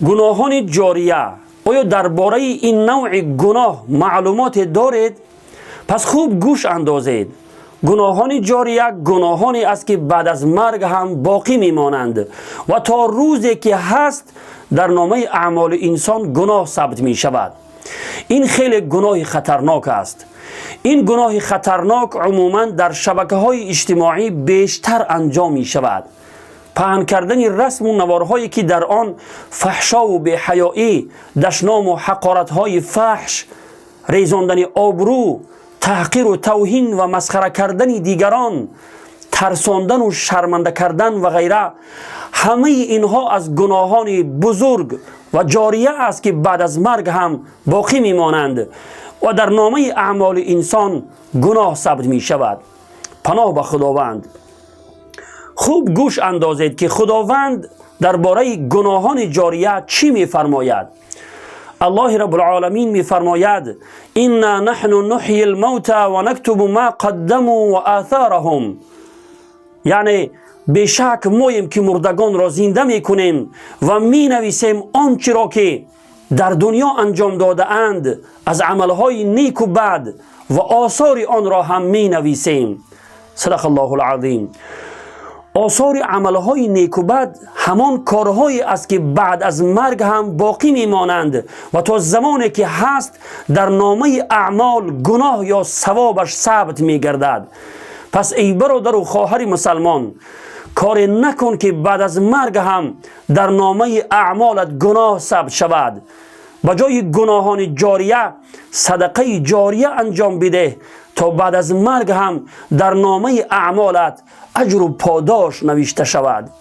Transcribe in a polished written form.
گناهان جاریه، آیا درباره این نوع گناه معلومات دارید؟ پس خوب گوش اندازید. گناهان جاریه گناهانی است که بعد از مرگ هم باقی میمانند و تا روزی که هست در نامه اعمال انسان گناه ثبت می شود. این خیلی گناه خطرناک است. این گناه خطرناک عموما در شبکه‌های اجتماعی بیشتر انجام می شود. پهن کردن رسم و نوارهایی که در آن فحشا و بی‌حیایی، دشنام و حقارت‌های فحش، ریزاندن آبرو، تحقیر و توهین و مسخره کردن دیگران، ترساندن و شرمنده کردن و غیره، همه اینها از گناهان بزرگ و جاریه است که بعد از مرگ هم باقی میمانند و در نامه اعمال انسان گناه ثبت می شود. پناه به خداوند. خوب گوش اندازید که خداوند درباره گناهان جاریه چی می فرماید. الله رب العالمین می فرماید: انا نحن نحیی الموتى و نکتب ما قدموا و آثارهم. یعنی بیشک مایم که مردگان را زنده می کنیم و می نویسیم آنچه را که در دنیا انجام داده اند از عملهای نیک و بد و آثار آن را هم می نویسیم. صدق الله العظیم. آثار عملهای نیک و بد همان کارهایی است که بعد از مرگ هم باقی میمانند و تا زمانی که هست در نامه اعمال گناه یا ثوابش ثبت میگردد. پس ای برادر و خواهر مسلمان، کار نکن که بعد از مرگ هم در نامه اعمالت گناه ثبت شود. بجای گناهان جاریه صدقه جاریه انجام بده تا بعد از مرگ هم در نامه اعمالت اجر و پاداش نوشته شود.